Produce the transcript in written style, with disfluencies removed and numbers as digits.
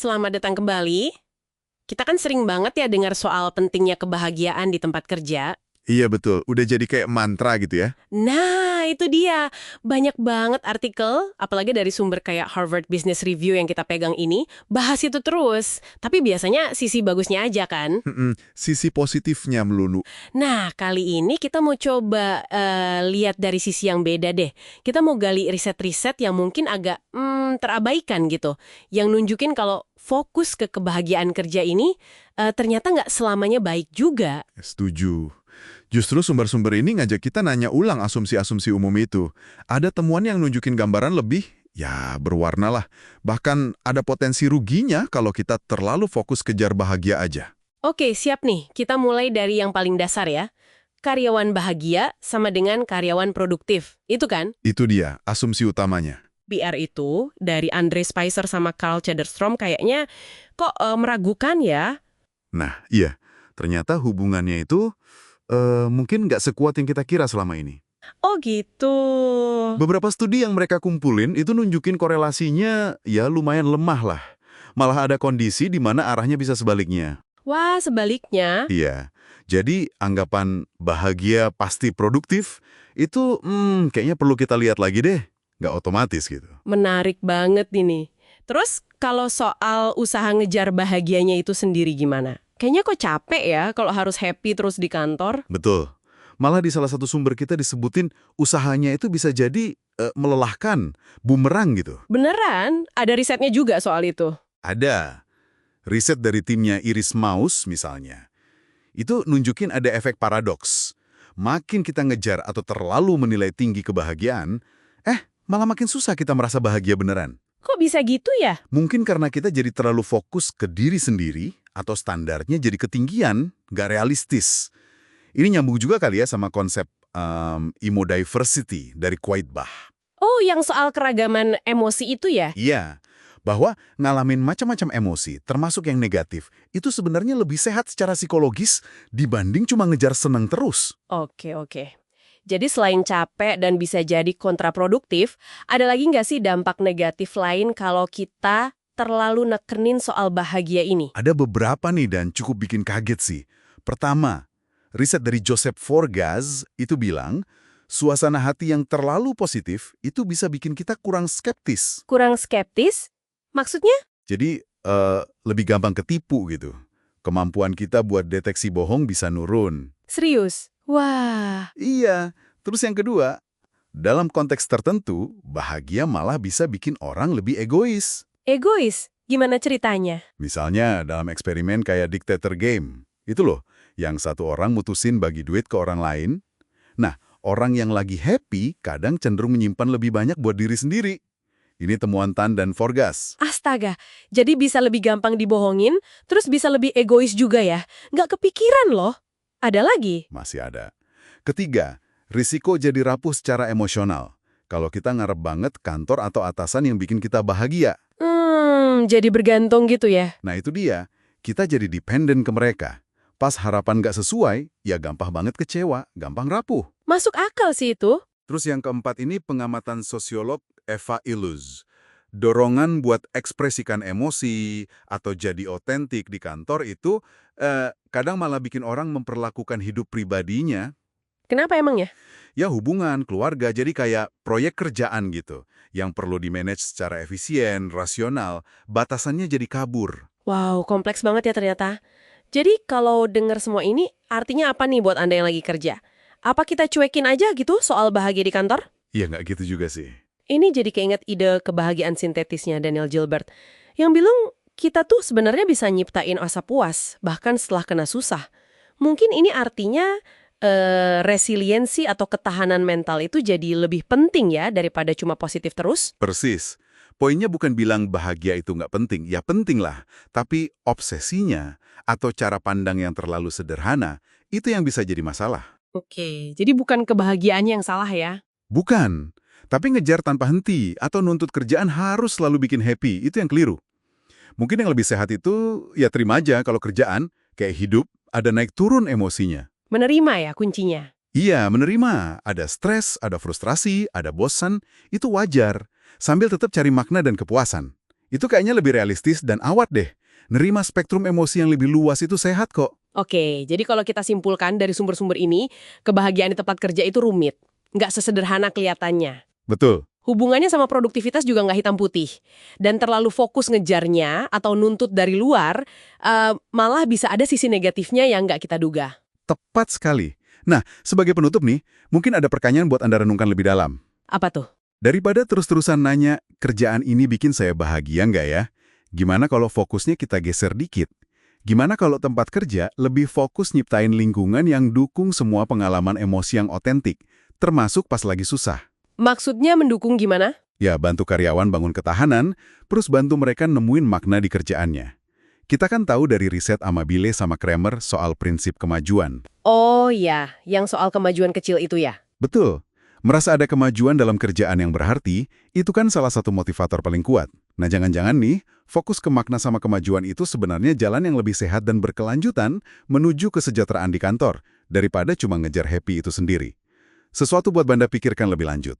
Selamat datang kembali. Kita kan sering banget ya dengar soal pentingnya kebahagiaan di tempat kerja. Iya betul, udah jadi kayak mantra gitu ya. Nah, itu dia. Banyak banget artikel, apalagi dari sumber kayak Harvard Business Review yang kita pegang ini, bahas itu terus. Tapi biasanya sisi bagusnya aja kan? Sisi positifnya melulu. Nah, kali ini kita mau coba lihat dari sisi yang beda deh. Kita mau gali riset-riset yang mungkin agak terabaikan gitu. Yang nunjukin kalau fokus ke kebahagiaan kerja ini ternyata nggak selamanya baik juga. Setuju. Justru sumber-sumber ini ngajak kita nanya ulang asumsi-asumsi umum itu. Ada temuan yang nunjukin gambaran lebih, ya berwarna lah. Bahkan ada potensi ruginya kalau kita terlalu fokus kejar bahagia aja. Oke, siap nih. Kita mulai dari yang paling dasar ya. Karyawan bahagia sama dengan karyawan produktif. Itu kan? Itu dia, asumsi utamanya. PR itu dari Andre Spicer sama Carl Cederstrom kayaknya kok meragukan ya. Nah, iya. Ternyata hubungannya itu mungkin nggak sekuat yang kita kira selama ini. Oh gitu. Beberapa studi yang mereka kumpulin itu nunjukin korelasinya ya lumayan lemah lah. Malah ada kondisi di mana arahnya bisa sebaliknya. Wah, sebaliknya. Iya, jadi anggapan bahagia pasti produktif itu kayaknya perlu kita lihat lagi deh. Nggak otomatis gitu. Menarik banget ini. Terus kalau soal usaha ngejar bahagianya itu sendiri gimana? Kayaknya kok capek ya kalau harus happy terus di kantor. Betul. Malah di salah satu sumber kita disebutin usahanya itu bisa jadi melelahkan, bumerang gitu. Beneran? Ada risetnya juga soal itu. Ada. Riset dari timnya Iris Maus misalnya. Itu nunjukin ada efek paradoks. Makin kita ngejar atau terlalu menilai tinggi kebahagiaan, malah makin susah kita merasa bahagia beneran. Kok bisa gitu ya? Mungkin karena kita jadi terlalu fokus ke diri sendiri atau standarnya jadi ketinggian, nggak realistis. Ini nyambung juga kali ya sama konsep emo diversity dari Quaidbach. Oh, yang soal keragaman emosi itu ya? Iya, bahwa ngalamin macam-macam emosi, termasuk yang negatif, itu sebenarnya lebih sehat secara psikologis dibanding cuma ngejar senang terus. Oke. Jadi selain capek dan bisa jadi kontraproduktif, ada lagi nggak sih dampak negatif lain kalau kita terlalu nekenin soal bahagia ini? Ada beberapa nih dan cukup bikin kaget sih. Pertama, riset dari Joseph Forgaz itu bilang, suasana hati yang terlalu positif itu bisa bikin kita kurang skeptis. Kurang skeptis? Maksudnya? Jadi, lebih gampang ketipu gitu. Kemampuan kita buat deteksi bohong bisa nurun. Serius? Wah, Iya. Terus yang kedua, dalam konteks tertentu, bahagia malah bisa bikin orang lebih egois. egois. Gimana ceritanya? Misalnya dalam eksperimen kayak Dictator Game. Itu loh, yang satu orang mutusin bagi duit ke orang lain. Nah, orang yang lagi happy kadang cenderung menyimpan lebih banyak buat diri sendiri. Ini temuan Tan dan Forgas. Astaga, jadi bisa lebih gampang dibohongin, terus bisa lebih egois juga ya? Nggak kepikiran loh. Ada lagi? Masih ada. Ketiga, risiko jadi rapuh secara emosional. Kalau kita ngarep banget kantor atau atasan yang bikin kita bahagia. Jadi bergantung gitu ya? Nah itu dia, kita jadi dependen ke mereka. Pas harapan nggak sesuai, ya gampang banget kecewa, gampang rapuh. Masuk akal sih itu. Terus yang keempat ini pengamatan sosiolog Eva Illouz. Dorongan buat ekspresikan emosi atau jadi otentik di kantor itu kadang malah bikin orang memperlakukan hidup pribadinya, Kenapa emangnya? ya hubungan, keluarga, jadi kayak proyek kerjaan gitu, yang perlu di-manage secara efisien, rasional, batasannya jadi kabur. Wow, kompleks banget ya ternyata. Jadi kalau dengar semua ini, artinya apa nih buat Anda yang lagi kerja? Apa kita cuekin aja gitu soal bahagia di kantor? Iya nggak gitu juga sih. Ini jadi keinget ide kebahagiaan sintetisnya Daniel Gilbert, yang bilang kita tuh sebenarnya bisa nyiptain asa puas, bahkan setelah kena susah. Mungkin ini artinya resiliensi atau ketahanan mental itu jadi lebih penting ya daripada cuma positif terus. Persis. Poinnya bukan bilang bahagia itu nggak penting, ya penting lah. Tapi obsesinya atau cara pandang yang terlalu sederhana, itu yang bisa jadi masalah. Oke, jadi bukan kebahagiaannya yang salah ya? Bukan. Tapi ngejar tanpa henti atau nuntut kerjaan harus selalu bikin happy, itu yang keliru. Mungkin yang lebih sehat itu, ya terima aja kalau kerjaan, kayak hidup, ada naik turun emosinya. Menerima ya kuncinya. Iya, menerima. Ada stres, ada frustrasi, ada bosan, itu wajar. Sambil tetap cari makna dan kepuasan. Itu kayaknya lebih realistis dan awet deh. Nerima spektrum emosi yang lebih luas itu sehat kok. Oke, jadi kalau kita simpulkan dari sumber-sumber ini, kebahagiaan di tempat kerja itu rumit. Nggak sesederhana kelihatannya. Betul. Hubungannya sama produktivitas juga nggak hitam putih. Dan terlalu fokus ngejarnya atau nuntut dari luar, malah bisa ada sisi negatifnya yang nggak kita duga. Tepat sekali. Nah, sebagai penutup nih, mungkin ada pertanyaan buat Anda renungkan lebih dalam. Apa tuh? Daripada terus-terusan nanya, kerjaan ini bikin saya bahagia nggak ya? Gimana kalau fokusnya kita geser dikit? Gimana kalau tempat kerja lebih fokus nyiptain lingkungan yang dukung semua pengalaman emosi yang otentik, termasuk pas lagi susah? Maksudnya mendukung gimana? Ya, bantu karyawan bangun ketahanan, terus bantu mereka nemuin makna di kerjaannya. Kita kan tahu dari riset Amabile sama Kramer soal prinsip kemajuan. Oh ya, yang soal kemajuan kecil itu ya? Betul. Merasa ada kemajuan dalam kerjaan yang berarti, itu kan salah satu motivator paling kuat. Nah, jangan-jangan nih, fokus ke makna sama kemajuan itu sebenarnya jalan yang lebih sehat dan berkelanjutan menuju kesejahteraan di kantor, daripada cuma ngejar happy itu sendiri. Sesuatu buat Anda pikirkan lebih lanjut.